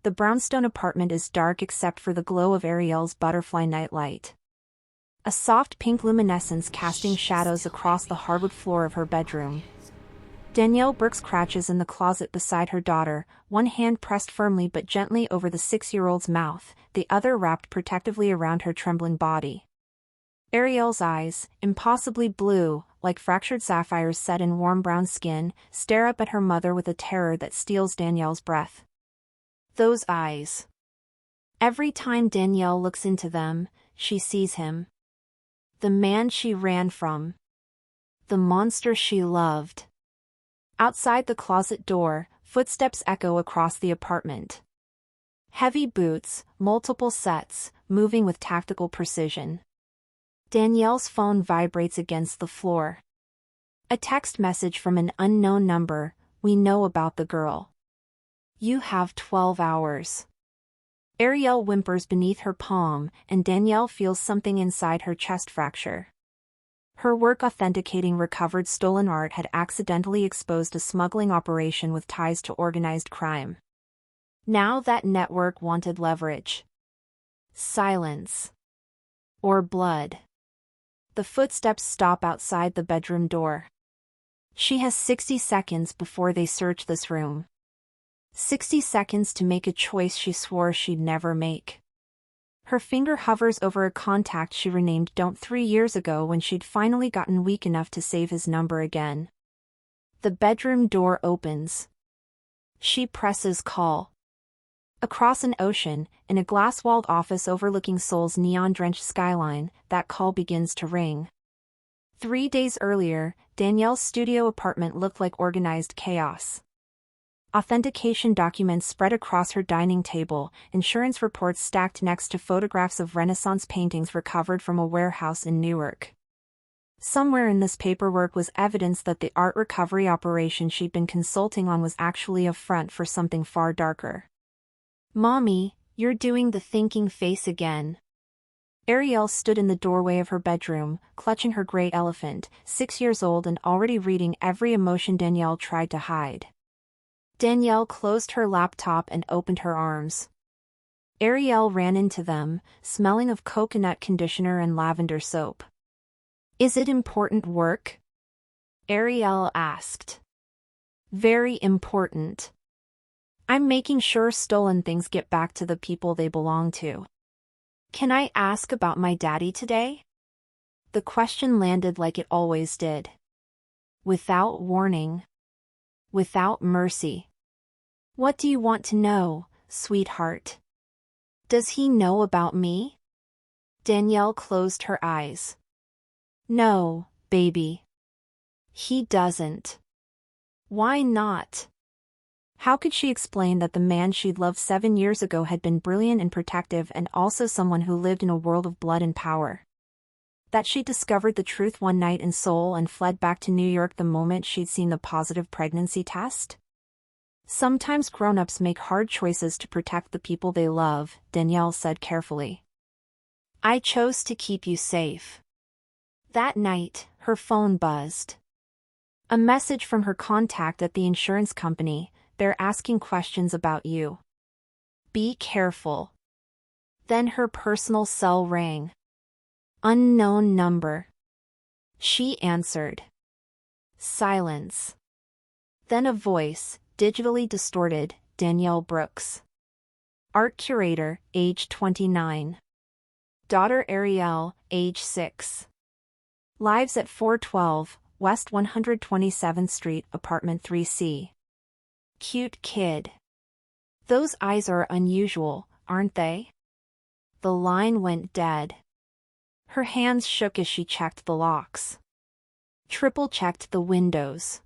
The brownstone apartment is dark except for the glow of Ariel's butterfly nightlight. A soft pink luminescence casting shadows across the hardwood floor of her bedroom. Danielle Burks crouches in the closet beside her daughter, one hand pressed firmly but gently over the 6-year-old's mouth, the other wrapped protectively around her trembling body. Ariel's eyes, impossibly blue, like fractured sapphires set in warm brown skin, stare up at her mother with a terror that steals Danielle's breath. Those eyes. Every time Danielle looks into them, she sees him. The man she ran from. The monster she loved. Outside the closet door, footsteps echo across the apartment. Heavy boots, multiple sets, moving with tactical precision. Danielle's phone vibrates against the floor. A text message from an unknown number, "We know about the girl. You have 12 hours. Ariel whimpers beneath her palm, and Danielle feels something inside her chest fracture. Her work authenticating recovered stolen art had accidentally exposed a smuggling operation with ties to organized crime. Now that network wanted leverage. Silence. Or blood. The footsteps stop outside the bedroom door. She has 60 seconds before they search this room. 60 seconds to make a choice she swore she'd never make. Her finger hovers over a contact she renamed Don't 3 years ago when she'd finally gotten weak enough to save his number again. The bedroom door opens. She presses call. Across an ocean, in a glass-walled office overlooking Seoul's neon-drenched skyline, that call begins to ring. 3 days earlier, Danielle's studio apartment looked like organized chaos. Authentication documents spread across her dining table, insurance reports stacked next to photographs of Renaissance paintings recovered from a warehouse in Newark. Somewhere in this paperwork was evidence that the art recovery operation she'd been consulting on was actually a front for something far darker. "Mommy, you're doing the thinking face again." Ariel stood in the doorway of her bedroom, clutching her great elephant, 6 years old and already reading every emotion Danielle tried to hide. Danielle closed her laptop and opened her arms. Ariel ran into them, smelling of coconut conditioner and lavender soap. "Is it important work?" Ariel asked. "Very important. I'm making sure stolen things get back to the people they belong to." "Can I ask about my daddy today?" The question landed like it always did. Without warning. Without mercy. "What do you want to know, sweetheart? Does he know about me?" Danielle closed her eyes. "No, baby. He doesn't." Why not? How could she explain that the man she'd loved 7 years ago had been brilliant and protective and also someone who lived in a world of blood and power? That she'd discovered the truth one night in Seoul and fled back to New York the moment she'd seen the positive pregnancy test? "Sometimes grown-ups make hard choices to protect the people they love," Danielle said carefully. "I chose to keep you safe." That night, her phone buzzed. A message from her contact at the insurance company. "They're asking questions about you. Be careful." Then her personal cell rang. Unknown number. She answered. Silence. Then a voice, digitally distorted, "Danielle Brooks. Art curator, age 29. Daughter Ariel, age 6. Lives at 412, West 127th Street, apartment 3C. Cute kid. Those eyes are unusual, aren't they?" The line went dead. Her hands shook as she checked the locks. Triple-checked the windows.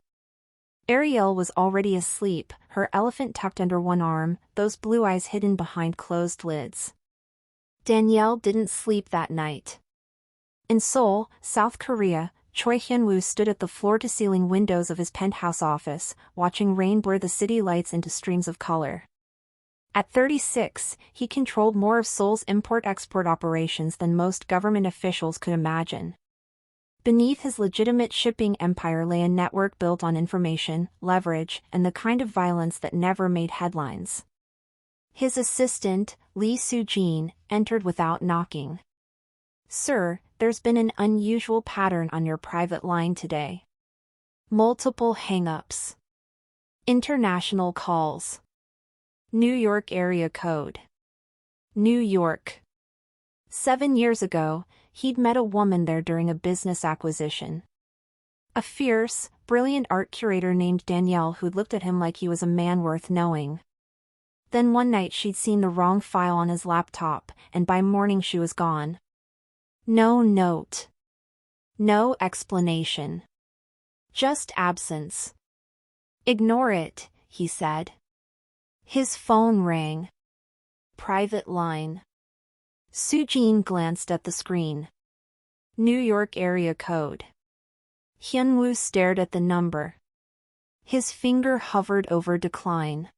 Ariel was already asleep, her elephant tucked under one arm, those blue eyes hidden behind closed lids. Danielle didn't sleep that night. In Seoul, South Korea, Choi Hyun-woo stood at the floor-to-ceiling windows of his penthouse office, watching rain blur the city lights into streams of color. At 36, he controlled more of Seoul's import-export operations than most government officials could imagine. Beneath his legitimate shipping empire lay a network built on information, leverage, and the kind of violence that never made headlines. His assistant, Lee Soo-jin, entered without knocking. "Sir, there's been an unusual pattern on your private line today. Multiple hang-ups. International calls. New York area code. New York." 7 years ago, he'd met a woman there during a business acquisition. A fierce, brilliant art curator named Danielle who'd looked at him like he was a man worth knowing. Then one night she'd seen the wrong file on his laptop, and by morning she was gone. No note. No explanation. Just absence. "Ignore it," he said. His phone rang. Private line. Soo-jin glanced at the screen. New York area code. Hyun-woo stared at the number. His finger hovered over decline.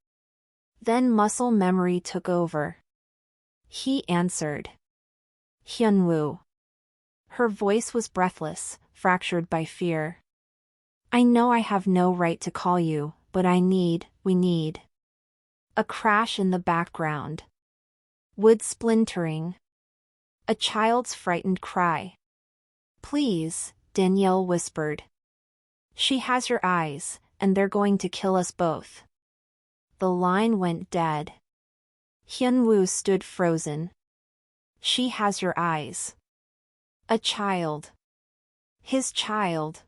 Then muscle memory took over. He answered. Hyun-woo. Her voice was breathless, fractured by fear. "I know I have no right to call you, but we need." A crash in the background. Wood splintering. A child's frightened cry. "Please," Danielle whispered. "She has your eyes, and they're going to kill us both." The line went dead. Hyun-woo stood frozen. "She has your eyes." A child. His child.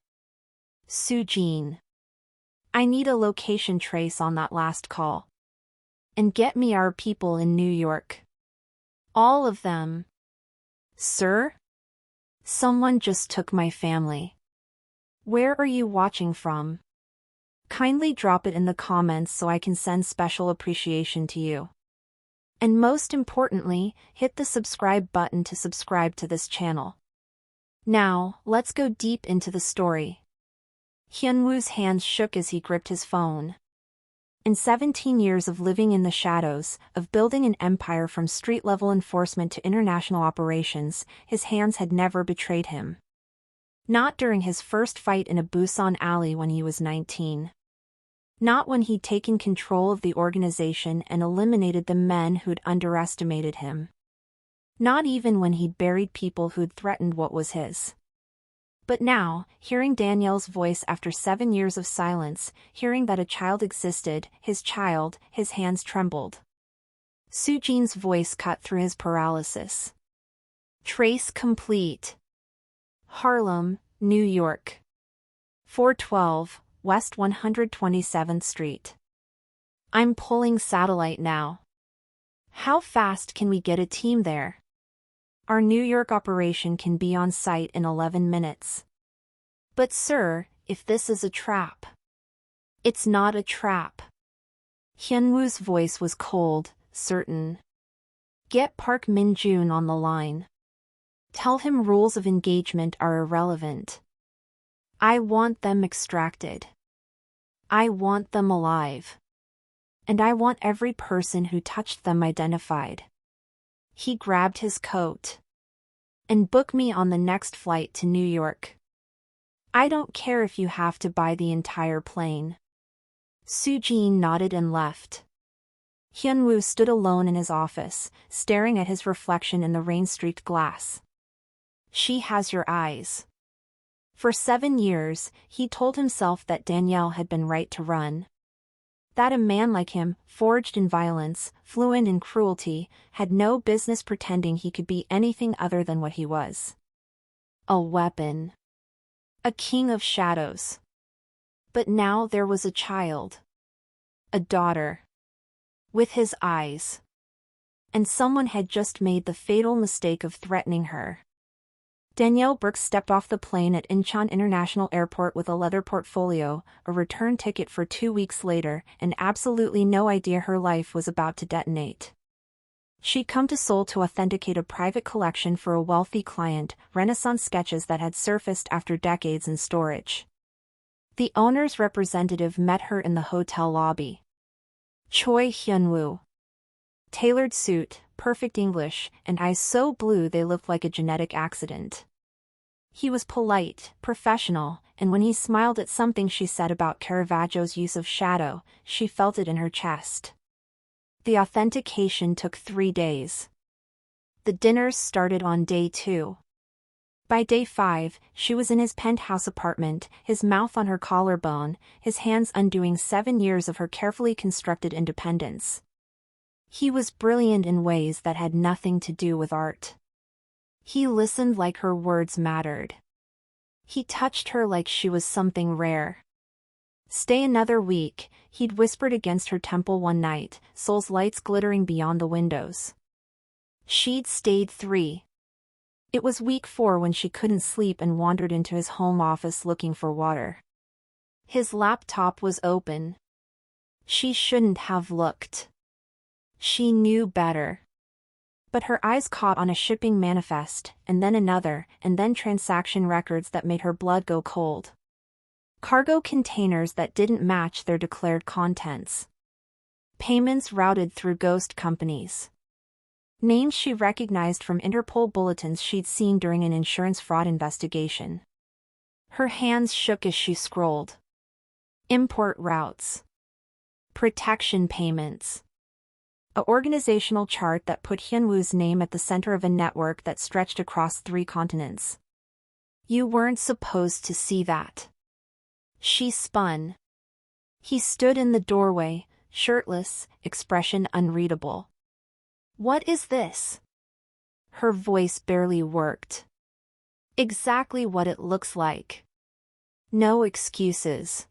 Soo-jin. "I need a location trace on that last call. And get me our people in New York. All of them." "Sir? Someone just took my family." "Where are you watching from? Kindly drop it in the comments so I can send special appreciation to you. And most importantly, hit the subscribe button to subscribe to this channel. Now, let's go deep into the story." Hyun-woo's hands shook as he gripped his phone. In 17 years of living in the shadows, of building an empire from street-level enforcement to international operations, his hands had never betrayed him. Not during his first fight in a Busan alley when he was 19. Not when he'd taken control of the organization and eliminated the men who'd underestimated him. Not even when he'd buried people who'd threatened what was his. But now, hearing Danielle's voice after 7 years of silence, hearing that a child existed, his hands trembled. Soo-jin's voice cut through his paralysis. "Trace complete. Harlem, New York. 412, West 127th Street. I'm pulling satellite now. How fast can we get a team there? Our New York operation can be on site in 11 minutes. But sir, if this is a trap." "It's not a trap." Hyun-woo's voice was cold, certain. "Get Park Min-joon on the line. Tell him rules of engagement are irrelevant. I want them extracted. I want them alive. And I want every person who touched them identified." He grabbed his coat. "And book me on the next flight to New York. I don't care if you have to buy the entire plane." Soo-jin nodded and left. Hyun-woo stood alone in his office, staring at his reflection in the rain-streaked glass. She has your eyes. For 7 years, he told himself that Danielle had been right to run. That a man like him, forged in violence, fluent in cruelty, had no business pretending he could be anything other than what he was. A weapon. A king of shadows. But now there was a child. A daughter. With his eyes. And someone had just made the fatal mistake of threatening her. Danielle Brooks stepped off the plane at Incheon International Airport with a leather portfolio, a return ticket for 2 weeks later, and absolutely no idea her life was about to detonate. She'd come to Seoul to authenticate a private collection for a wealthy client, Renaissance sketches that had surfaced after decades in storage. The owner's representative met her in the hotel lobby. Choi Hyun-woo. Tailored suit, perfect English, and eyes so blue they looked like a genetic accident. He was polite, professional, and when he smiled at something she said about Caravaggio's use of shadow, she felt it in her chest. The authentication took 3 days. The dinners started on day 2. By day 5, she was in his penthouse apartment, his mouth on her collarbone, his hands undoing 7 years of her carefully constructed independence. He was brilliant in ways that had nothing to do with art. He listened like her words mattered. He touched her like she was something rare. "Stay another week," he'd whispered against her temple one night, Seoul's lights glittering beyond the windows. She'd stayed 3. It was week 4 when she couldn't sleep and wandered into his home office looking for water. His laptop was open. She shouldn't have looked. She knew better. But her eyes caught on a shipping manifest, and then another, and then transaction records that made her blood go cold. Cargo containers that didn't match their declared contents. Payments routed through ghost companies. Names she recognized from Interpol bulletins she'd seen during an insurance fraud investigation. Her hands shook as she scrolled. Import routes. Protection payments. A organizational chart that put Hyunwoo's name at the center of a network that stretched across 3 continents. You weren't supposed to see that. She spun. He stood in the doorway, shirtless, expression unreadable. "What is this?" Her voice barely worked. "Exactly what it looks like. No excuses.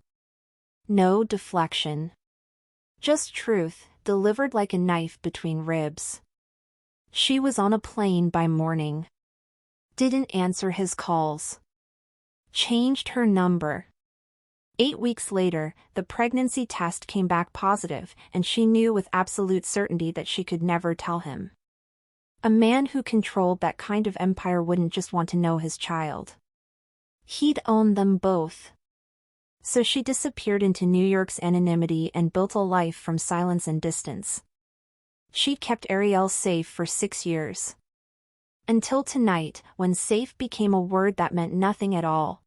No deflection. Just truth, delivered like a knife between ribs." She was on a plane by morning. Didn't answer his calls. Changed her number. 8 weeks later, the pregnancy test came back positive, and she knew with absolute certainty that she could never tell him. A man who controlled that kind of empire wouldn't just want to know his child. He'd own them both. So she disappeared into New York's anonymity and built a life from silence and distance. She'd kept Ariel safe for 6 years. Until tonight, when safe became a word that meant nothing at all.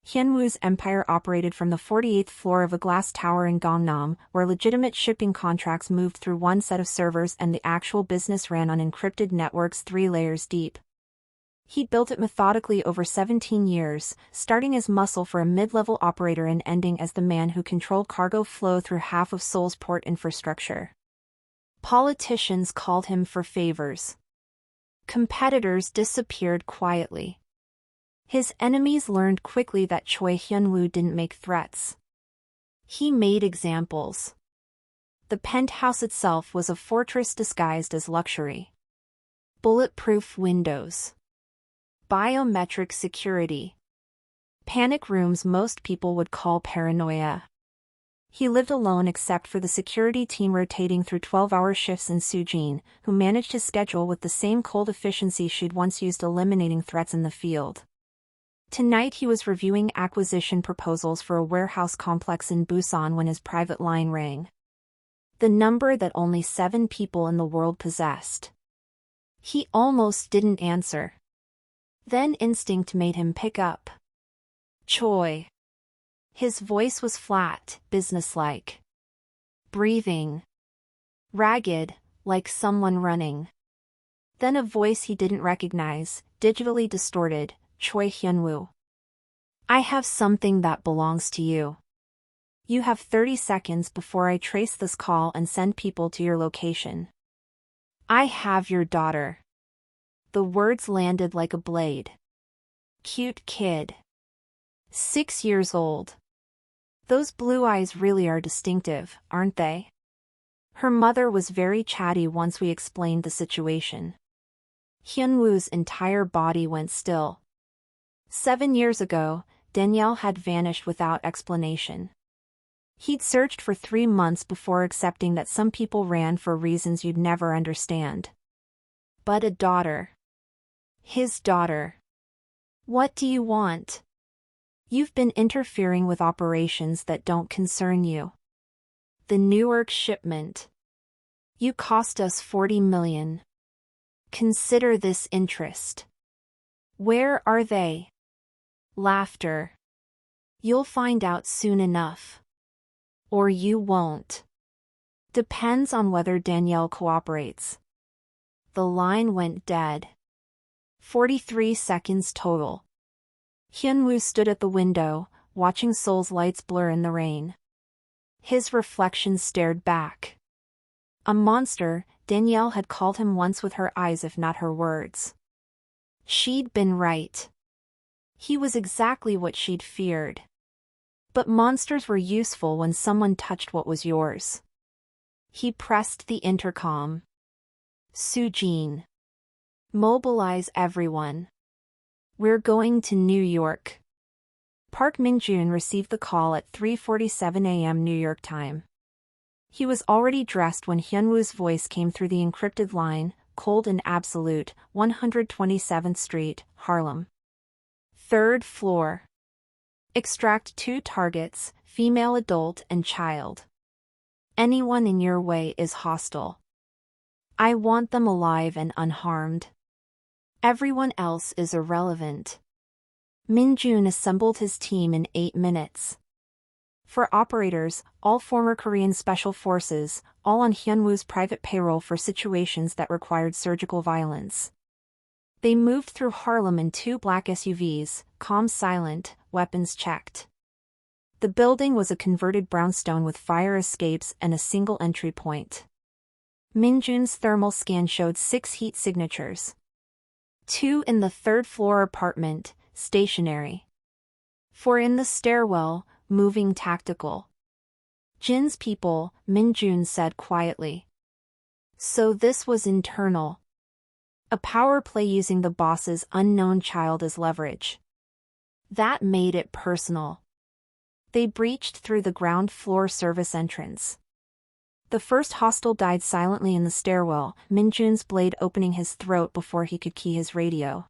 Hyunwoo's empire operated from the 48th floor of a glass tower in Gangnam, where legitimate shipping contracts moved through one set of servers and the actual business ran on encrypted networks 3 layers deep. He'd built it methodically over 17 years, starting as muscle for a mid-level operator and ending as the man who controlled cargo flow through half of Seoul's port infrastructure. Politicians called him for favors. Competitors disappeared quietly. His enemies learned quickly that Choi Hyunwoo didn't make threats. He made examples. The penthouse itself was a fortress disguised as luxury. Bulletproof windows. Biometric security. Panic rooms most people would call paranoia. He lived alone except for the security team rotating through 12-hour shifts in Sujin, who managed his schedule with the same cold efficiency she'd once used eliminating threats in the field. Tonight he was reviewing acquisition proposals for a warehouse complex in Busan when his private line rang. The number that only 7 people in the world possessed. He almost didn't answer. Then instinct made him pick up. Choi. His voice was flat, businesslike. Breathing. Ragged, like someone running. Then a voice he didn't recognize, digitally distorted. Choi Hyunwoo. "I have something that belongs to you. You have 30 seconds before I trace this call and send people to your location. I have your daughter." The words landed like a blade. Cute kid. 6 years old. Those blue eyes really are distinctive, aren't they? Her mother was very chatty once we explained the situation. Hyunwoo's entire body went still. 7 years ago, Danielle had vanished without explanation. He'd searched for 3 months before accepting that some people ran for reasons you'd never understand. But a daughter. His daughter. "What do you want?" "You've been interfering with operations that don't concern you. The Newark shipment. You cost us 40 million. Consider this interest. Where are they?" Laughter. "You'll find out soon enough. Or you won't." Depends on whether Danielle cooperates. The line went dead. 43 seconds total. Hyunwoo stood at the window, watching Seoul's lights blur in the rain. His reflection stared back. A monster, Danielle had called him once with her eyes if not her words. She'd been right. He was exactly what she'd feared. But monsters were useful when someone touched what was yours. He pressed the intercom. Soo-jin. Mobilize everyone. We're going to New York. Park Min-jun received the call at 3:47 a.m. New York time. He was already dressed when Hyunwoo's voice came through the encrypted line, cold and absolute, 127th Street, Harlem. 3rd floor. Extract 2 targets, female adult and child. Anyone in your way is hostile. I want them alive and unharmed. Everyone else is irrelevant. Min-jun assembled his team in 8 minutes. For operators, all former Korean Special Forces, all on Hyunwoo's private payroll for situations that required surgical violence. They moved through Harlem in 2 black SUVs, calm silent, weapons checked. The building was a converted brownstone with fire escapes and a single entry point. Min-jun's thermal scan showed 6 heat signatures. 2 in the 3rd floor apartment, stationary. 4 in the stairwell, moving tactical. Jin's people, Min-jun said quietly. So this was internal. A power play using the boss's unknown child as leverage. That made it personal. They breached through the ground floor service entrance. The first hostile died silently in the stairwell, Min-jun's blade opening his throat before he could key his radio.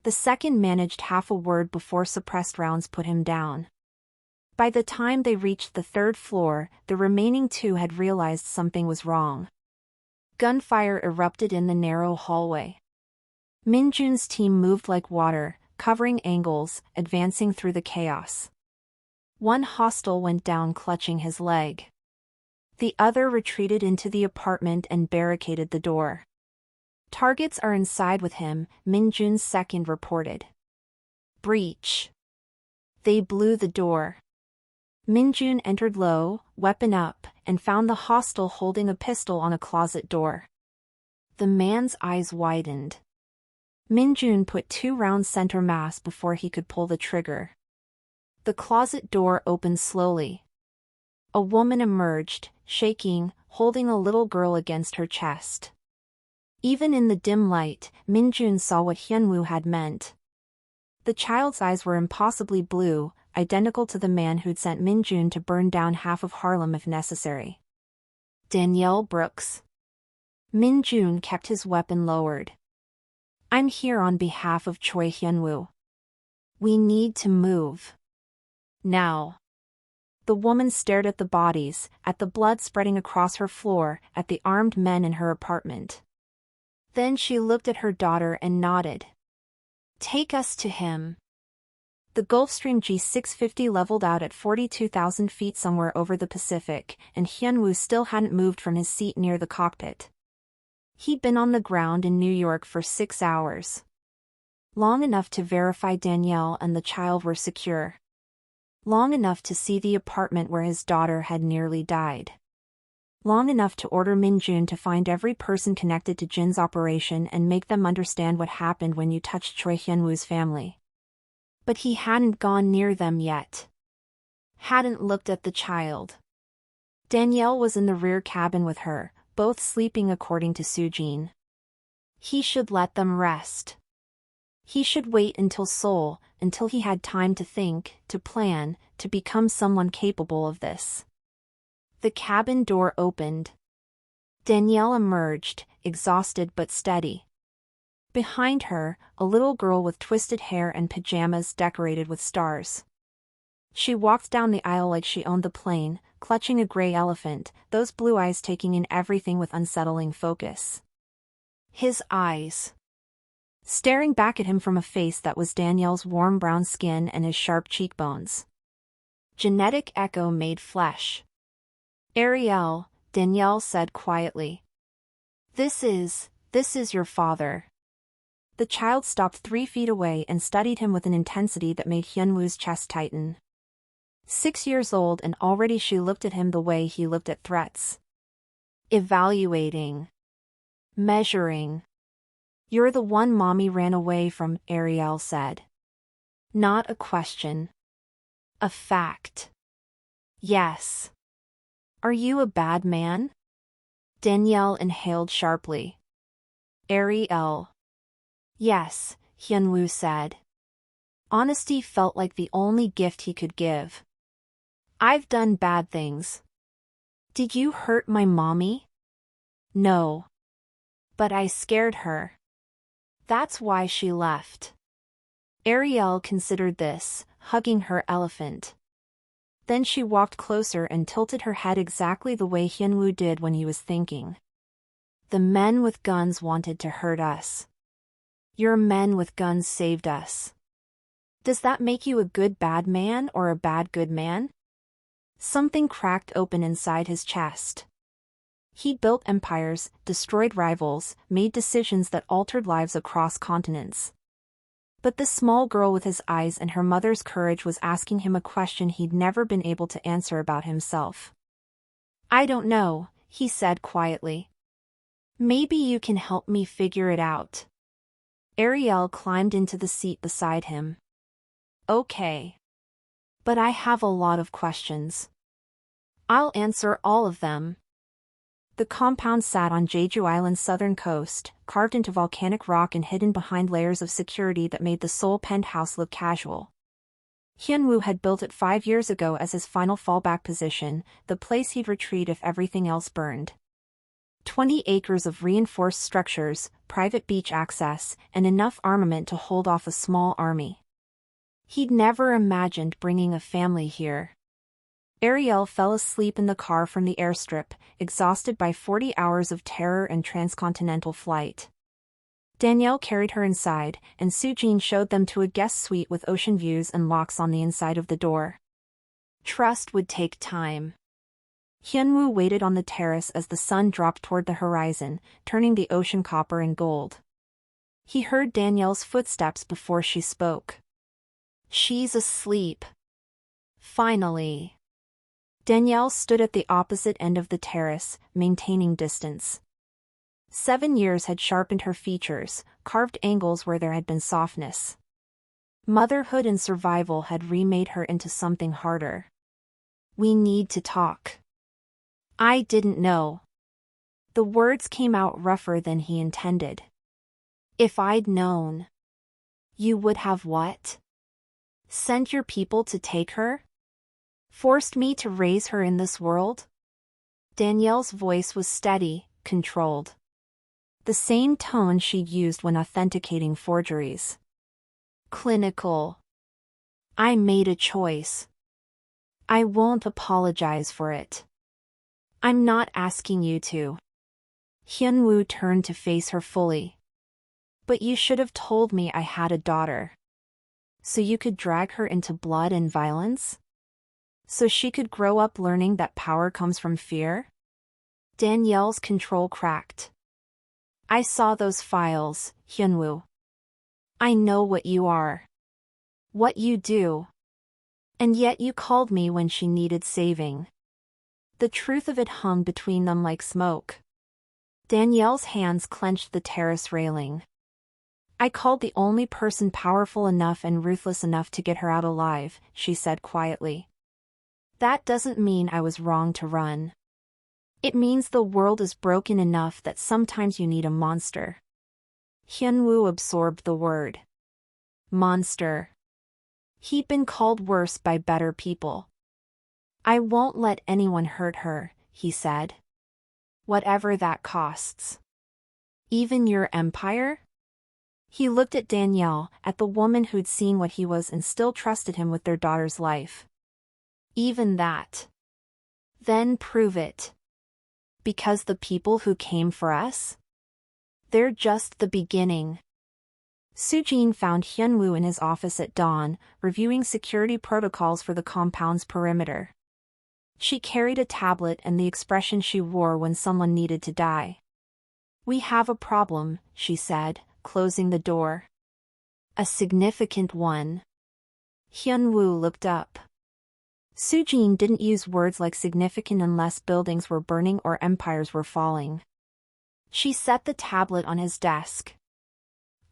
The second managed half a word before suppressed rounds put him down. By the time they reached the 3rd floor, the remaining 2 had realized something was wrong. Gunfire erupted in the narrow hallway. Min-jun's team moved like water, covering angles, advancing through the chaos. One hostile went down clutching his leg. The other retreated into the apartment and barricaded the door. Targets are inside with him, Min-jun's second reported. Breach. They blew the door. Min-jun entered low, weapon up, and found the hostile holding a pistol on a closet door. The man's eyes widened. Min-jun put 2 rounds center mass before he could pull the trigger. The closet door opened slowly. A woman emerged, shaking, holding a little girl against her chest. Even in the dim light, Min-jun saw what Hyunwoo had meant. The child's eyes were impossibly blue, identical to the man who'd sent Min-jun to burn down half of Harlem if necessary. Danielle Brooks. Min-jun kept his weapon lowered. I'm here on behalf of Choi Hyunwoo. We need to move. Now. The woman stared at the bodies, at the blood spreading across her floor, at the armed men in her apartment. Then she looked at her daughter and nodded. Take us to him. The Gulfstream G650 leveled out at 42,000 feet somewhere over the Pacific, and Hyunwoo still hadn't moved from his seat near the cockpit. He'd been on the ground in New York for 6 hours. Long enough to verify Danielle and the child were secure. Long enough to see the apartment where his daughter had nearly died. Long enough to order Min-jun to find every person connected to Jin's operation and make them understand what happened when you touched Choi Hyunwoo's family. But he hadn't gone near them yet. Hadn't looked at the child. Danielle was in the rear cabin with her, both sleeping according to Soo-jin. He should let them rest. He should wait until Seoul, until he had time to think, to plan, to become someone capable of this. The cabin door opened. Danielle emerged, exhausted but steady. Behind her, a little girl with twisted hair and pajamas decorated with stars. She walked down the aisle like she owned the plane, clutching a gray elephant, those blue eyes taking in everything with unsettling focus. His eyes. Staring back at him from a face that was Danielle's warm brown skin and his sharp cheekbones. Genetic echo made flesh. Ariel, Danielle said quietly. This is your father. The child stopped 3 feet away and studied him with an intensity that made Hyunwoo's chest tighten. 6 years old and already she looked at him the way he looked at threats. Evaluating. Measuring. You're the one mommy ran away from, Ariel said. Not a question. A fact. Yes. Are you a bad man? Danielle inhaled sharply. Ariel. Yes, Hyunwoo said. Honesty felt like the only gift he could give. I've done bad things. Did you hurt my mommy? No. But I scared her. That's why she left. Ariel considered this, hugging her elephant. Then she walked closer and tilted her head exactly the way Hyunwoo did when he was thinking. The men with guns wanted to hurt us. Your men with guns saved us. Does that make you a good bad man or a bad good man? Something cracked open inside his chest. He built empires, destroyed rivals, made decisions that altered lives across continents. But this small girl with his eyes and her mother's courage was asking him a question he'd never been able to answer about himself. I don't know, he said quietly. Maybe you can help me figure it out. Ariel climbed into the seat beside him. Okay. But I have a lot of questions. I'll answer all of them. The compound sat on Jeju Island's southern coast, carved into volcanic rock and hidden behind layers of security that made the Seoul penthouse look casual. Hyunwoo had built it 5 years ago as his final fallback position, the place he'd retreat if everything else burned. 20 acres of reinforced structures, private beach access, and enough armament to hold off a small army. He'd never imagined bringing a family here. Ariel fell asleep in the car from the airstrip, exhausted by 40 hours of terror and transcontinental flight. Danielle carried her inside, and Sujin showed them to a guest suite with ocean views and locks on the inside of the door. Trust would take time. Hyunwoo waited on the terrace as the sun dropped toward the horizon, turning the ocean copper and gold. He heard Danielle's footsteps before she spoke. She's asleep. Finally. Danielle stood at the opposite end of the terrace, maintaining distance. 7 years had sharpened her features, carved angles where there had been softness. Motherhood and survival had remade her into something harder. We need to talk. I didn't know. The words came out rougher than he intended. If I'd known. You would have what? Sent your people to take her? Forced me to raise her in this world? Danielle's voice was steady, controlled. The same tone she'd used when authenticating forgeries. Clinical. I made a choice. I won't apologize for it. I'm not asking you to. Hyunwoo turned to face her fully. But you should have told me I had a daughter. So you could drag her into blood and violence? So she could grow up learning that power comes from fear? Danielle's control cracked. I saw those files, Hyunwoo. I know what you are. What you do. And yet you called me when she needed saving. The truth of it hung between them like smoke. Danielle's hands clenched the terrace railing. I called the only person powerful enough and ruthless enough to get her out alive, she said quietly. That doesn't mean I was wrong to run. It means the world is broken enough that sometimes you need a monster. Hyunwoo absorbed the word. Monster. He'd been called worse by better people. I won't let anyone hurt her, he said. Whatever that costs. Even your empire? He looked at Danielle, at the woman who'd seen what he was and still trusted him with their daughter's life. Even that. Then prove it. Because the people who came for us? They're just the beginning. Sujin found Hyunwoo in his office at dawn, reviewing security protocols for the compound's perimeter. She carried a tablet and the expression she wore when someone needed to die. "We have a problem," she said, closing the door. "A significant one." Hyun-woo looked up. Soo-jin didn't use words like significant unless buildings were burning or empires were falling. She set the tablet on his desk.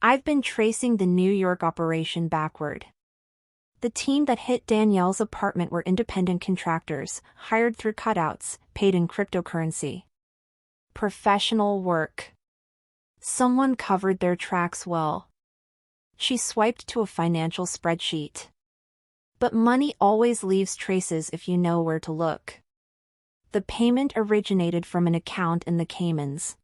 "I've been tracing the New York operation backward. The team that hit Danielle's apartment were independent contractors, hired through cutouts, paid in cryptocurrency. Professional work. Someone covered their tracks well." She swiped to a financial spreadsheet. "But money always leaves traces if you know where to look. The payment originated from an account in the Caymans.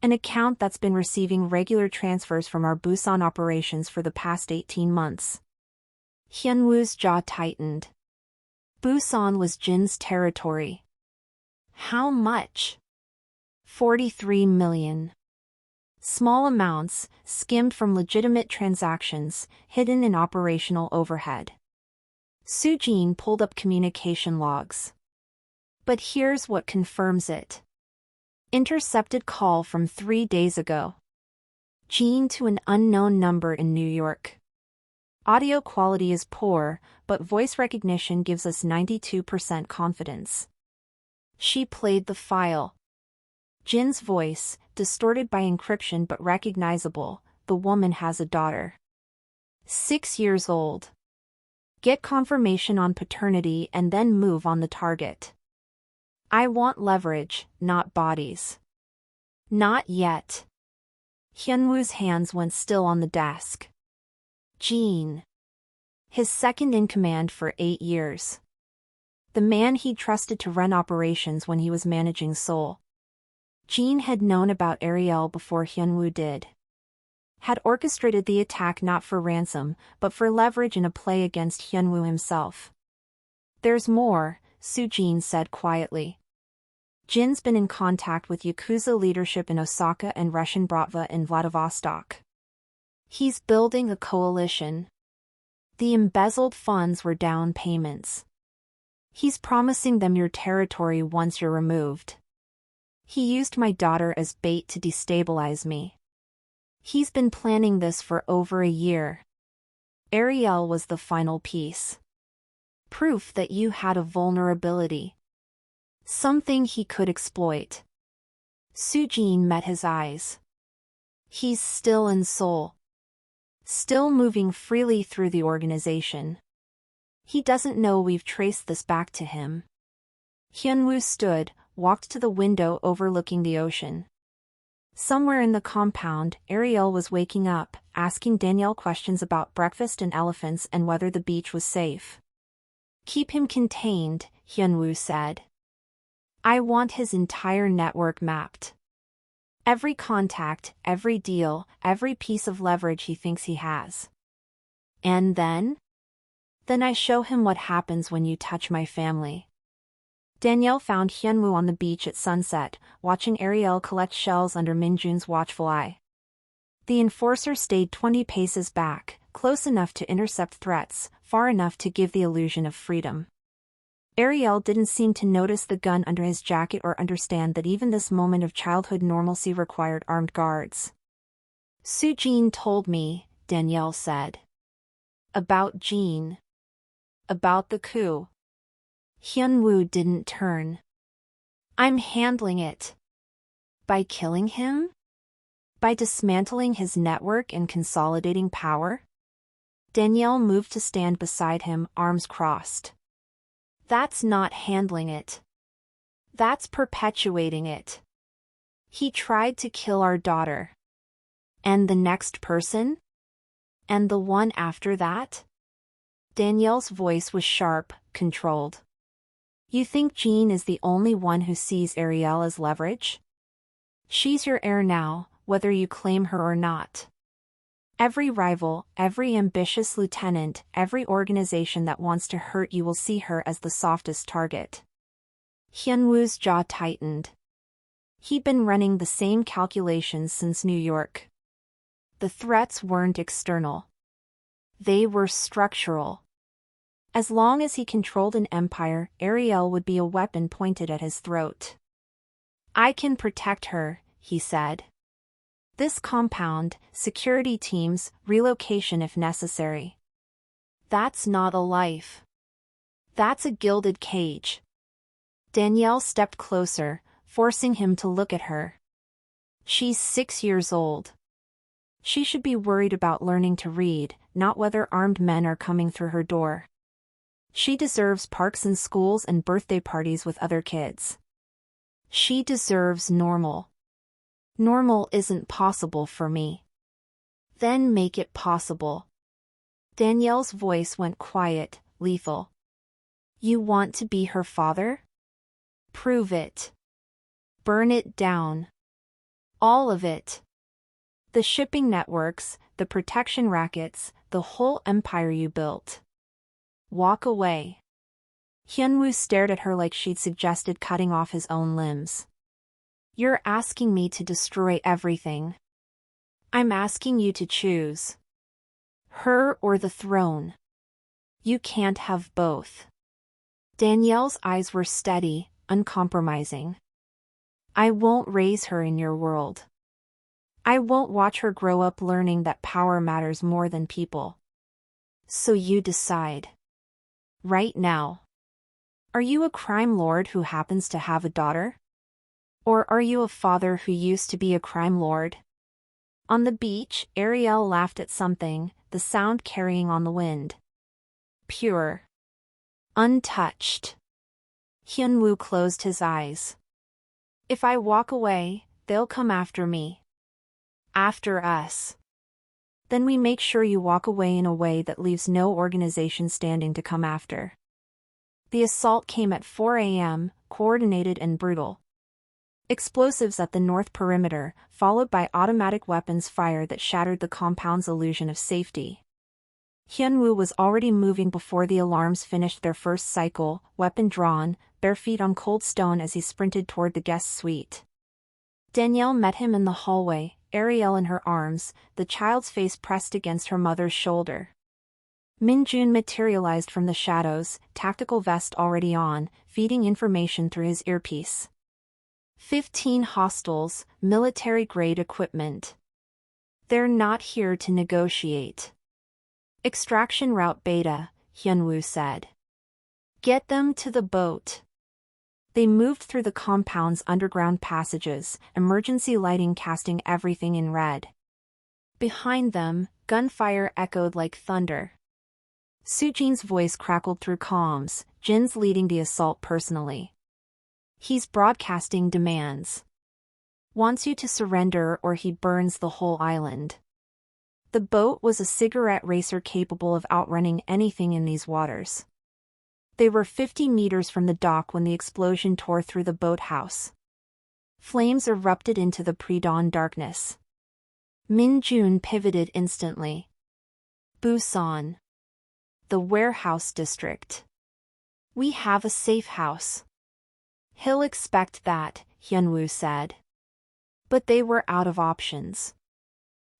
An account that's been receiving regular transfers from our Busan operations for the past 18 months. Hyun-woo's jaw tightened. Busan was Jin's territory. How much? 43 million. Small amounts, skimmed from legitimate transactions, hidden in operational overhead. Soo-jin pulled up communication logs. "But here's what confirms it. Intercepted call from 3 days ago. Jin to an unknown number in New York. Audio quality is poor, but voice recognition gives us 92% confidence." She played the file. Jin's voice, distorted by encryption but recognizable. "The woman has a daughter. 6 years old. Get confirmation on paternity and then move on the target. I want leverage, not bodies." "Not yet." Hyun-woo's hands went still on the desk. Jin. His second in command for 8 years. The man he trusted to run operations when he was managing Seoul. Jin had known about Ariel before Hyun-woo did. Had orchestrated the attack not for ransom, but for leverage in a play against Hyun-woo himself. "There's more," Soo-jin said quietly. "Jin's been in contact with Yakuza leadership in Osaka and Russian Bratva in Vladivostok. He's building a coalition. The embezzled funds were down payments. He's promising them your territory once you're removed. He used my daughter as bait to destabilize me. He's been planning this for over a year. Ariel was the final piece. Proof that you had a vulnerability. Something he could exploit." Soo-jin met his eyes. "He's still in Seoul. Still moving freely through the organization. He doesn't know we've traced this back to him." Hyun-woo stood, walked to the window overlooking the ocean. Somewhere in the compound, Ariel was waking up, asking Danielle questions about breakfast and elephants and whether the beach was safe. "Keep him contained," Hyun-woo said. "I want his entire network mapped. Every contact, every deal, every piece of leverage he thinks he has. And then? Then I show him what happens when you touch my family." Danielle found Hyun-woo on the beach at sunset, watching Ariel collect shells under Minjun's watchful eye. The enforcer stayed 20 paces back, close enough to intercept threats, far enough to give the illusion of freedom. Ariel didn't seem to notice the gun under his jacket or understand that even this moment of childhood normalcy required armed guards. "Soo-jin told me," Danielle said. "About Jin. About the coup." Hyun-woo didn't turn. "I'm handling it." "By killing him? By dismantling his network and consolidating power?" Danielle moved to stand beside him, arms crossed. "That's not handling it. That's perpetuating it. He tried to kill our daughter. And the next person? And the one after that?" Danielle's voice was sharp, controlled. "You think Jin is the only one who sees Ariel as leverage? She's your heir now, whether you claim her or not. Every rival, every ambitious lieutenant, every organization that wants to hurt you will see her as the softest target." Hyun-woo's jaw tightened. He'd been running the same calculations since New York. The threats weren't external. They were structural. As long as he controlled an empire, Ariel would be a weapon pointed at his throat. I can protect her, he said. This compound, security teams, relocation if necessary. That's not a life. That's a gilded cage. Danielle stepped closer, forcing him to look at her. She's 6 years old. She should be worried about learning to read, not whether armed men are coming through her door. She deserves parks and schools and birthday parties with other kids. She deserves normal. Normal isn't possible for me. Then make it possible. Danielle's voice went quiet, lethal. You want to be her father? Prove it. Burn it down. All of it. The shipping networks, the protection rackets, the whole empire you built. Walk away. Hyunwoo stared at her like she'd suggested cutting off his own limbs. You're asking me to destroy everything. I'm asking you to choose. Her or the throne. You can't have both. Danielle's eyes were steady, uncompromising. I won't raise her in your world. I won't watch her grow up learning that power matters more than people. So you decide. Right now. Are you a crime lord who happens to have a daughter? Or are you a father who used to be a crime lord? On the beach, Ariel laughed at something, the sound carrying on the wind. Pure. Untouched. Hyunwoo closed his eyes. If I walk away, they'll come after me. After us. Then we make sure you walk away in a way that leaves no organization standing to come after. The assault came at 4 a.m., coordinated and brutal. Explosives at the north perimeter, followed by automatic weapons fire that shattered the compound's illusion of safety. Hyunwoo was already moving before the alarms finished their first cycle, weapon drawn, bare feet on cold stone as he sprinted toward the guest suite. Danielle met him in the hallway, Ariel in her arms, the child's face pressed against her mother's shoulder. Min-jun materialized from the shadows, tactical vest already on, feeding information through his earpiece. 15 hostiles, military-grade equipment. They're not here to negotiate. Extraction route beta, Hyunwoo said. Get them to the boat. They moved through the compound's underground passages, emergency lighting casting everything in red. Behind them, gunfire echoed like thunder. Sujin's voice crackled through comms, Jin's leading the assault personally. He's broadcasting demands. Wants you to surrender or he burns the whole island. The boat was a cigarette racer capable of outrunning anything in these waters. They were 50 meters from the dock when the explosion tore through the boathouse. Flames erupted into the pre-dawn darkness. Min-jun pivoted instantly. Busan. The warehouse district. We have a safe house. He'll expect that, Hyunwoo said. But they were out of options.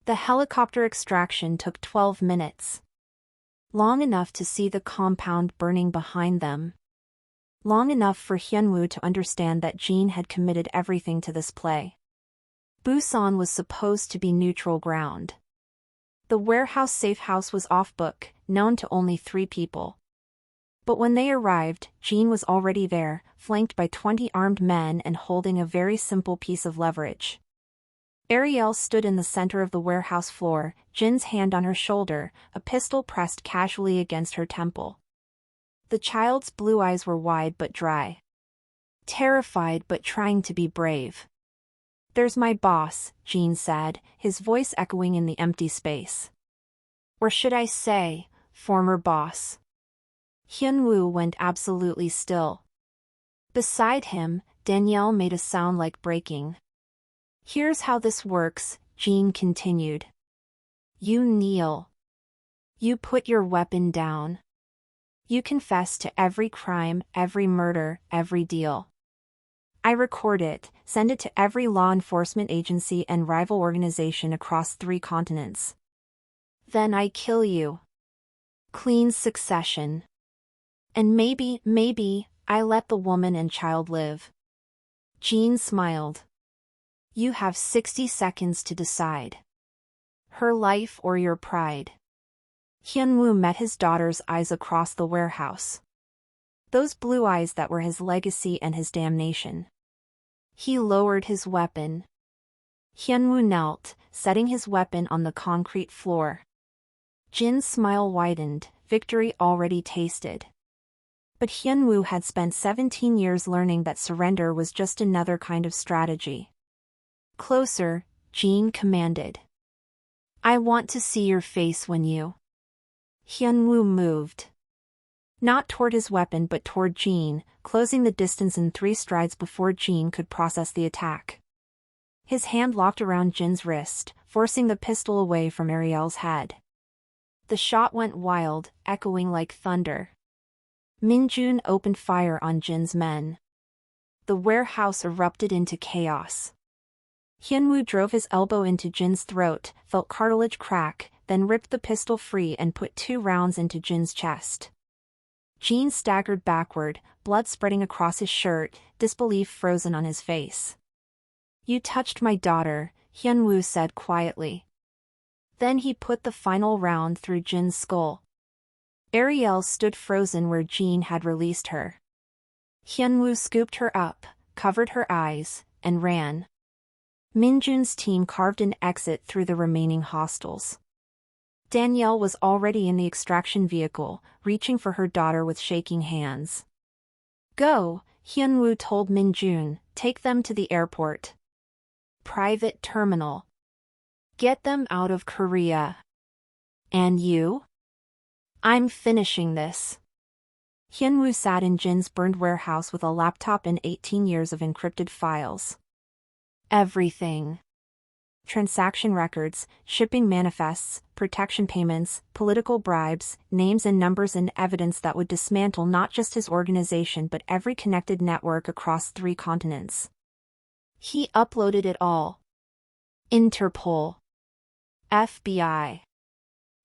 The helicopter extraction took 12 minutes. Long enough to see the compound burning behind them. Long enough for Hyunwoo to understand that Jin had committed everything to this play. Busan was supposed to be neutral ground. The warehouse safe house was off-book, known to only 3 people. But when they arrived, Jin was already there, flanked by 20 armed men and holding a very simple piece of leverage. Ariel stood in the center of the warehouse floor, Jin's hand on her shoulder, a pistol pressed casually against her temple. The child's blue eyes were wide but dry. Terrified but trying to be brave. There's my boss, Jin said, his voice echoing in the empty space. Or should I say, former boss. Hyunwoo went absolutely still. Beside him, Danielle made a sound like breaking. Here's how this works, Jin continued. You kneel. You put your weapon down. You confess to every crime, every murder, every deal. I record it, send it to every law enforcement agency and rival organization across 3 continents. Then I kill you. Clean succession. And maybe, I let the woman and child live. Jean smiled. You have 60 seconds to decide. Her life or your pride. Hyunwoo met his daughter's eyes across the warehouse. Those blue eyes that were his legacy and his damnation. He lowered his weapon. Hyunwoo knelt, setting his weapon on the concrete floor. Jin's smile widened, victory already tasted. But Hyunwoo had spent 17 years learning that surrender was just another kind of strategy. Closer, Jin commanded. I want to see your face when you... Hyunwoo moved. Not toward his weapon but toward Jin, closing the distance in 3 strides before Jin could process the attack. His hand locked around Jin's wrist, forcing the pistol away from Ariel's head. The shot went wild, echoing like thunder. Minjun opened fire on Jin's men. The warehouse erupted into chaos. Hyunwoo drove his elbow into Jin's throat, felt cartilage crack, then ripped the pistol free and put 2 rounds into Jin's chest. Jin staggered backward, blood spreading across his shirt, disbelief frozen on his face. You touched my daughter, Hyunwoo said quietly. Then he put the final round through Jin's skull. Ariel stood frozen where Jin had released her. Hyunwoo scooped her up, covered her eyes, and ran. Minjun's team carved an exit through the remaining hostiles. Danielle was already in the extraction vehicle, reaching for her daughter with shaking hands. Go, Hyunwoo told Minjun, take them to the airport. Private terminal. Get them out of Korea. And you? I'm finishing this. Hyunwoo sat in Jin's burned warehouse with a laptop and 18 years of encrypted files. Everything. Transaction records, shipping manifests, protection payments, political bribes, names and numbers and evidence that would dismantle not just his organization but every connected network across 3 continents. He uploaded it all. Interpol. FBI.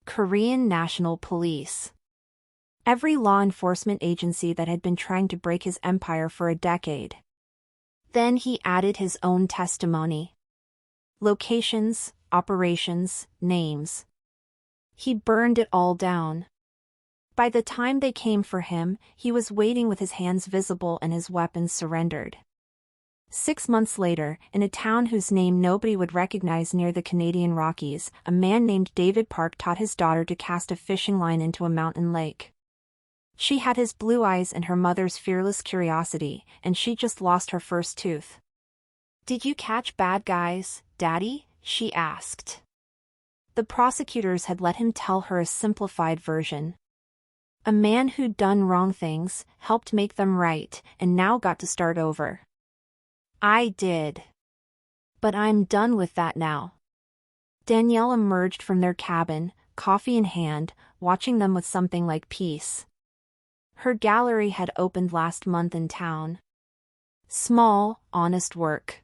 Korean National Police. Every law enforcement agency that had been trying to break his empire for a decade. Then he added his own testimony. Locations, operations, names. He burned it all down. By the time they came for him, he was waiting with his hands visible and his weapons surrendered. 6 months later, in a town whose name nobody would recognize near the Canadian Rockies, a man named David Park taught his daughter to cast a fishing line into a mountain lake. She had his blue eyes and her mother's fearless curiosity, and she just lost her first tooth. Did you catch bad guys, Daddy? She asked. The prosecutors had let him tell her a simplified version. A man who'd done wrong things, helped make them right, and now got to start over. I did. But I'm done with that now. Danielle emerged from their cabin, coffee in hand, watching them with something like peace. Her gallery had opened last month in town. Small, honest work.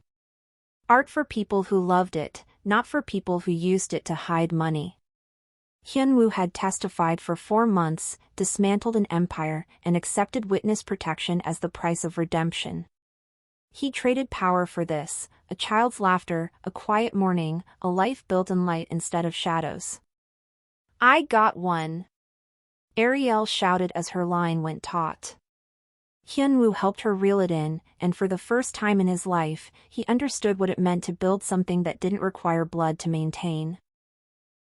Art for people who loved it, not for people who used it to hide money. Hyunwoo had testified for 4 months, dismantled an empire, and accepted witness protection as the price of redemption. He traded power for this, a child's laughter, a quiet morning, a life built in light instead of shadows. I got one. Ariel shouted as her line went taut. Hyunwoo helped her reel it in, and for the first time in his life, he understood what it meant to build something that didn't require blood to maintain.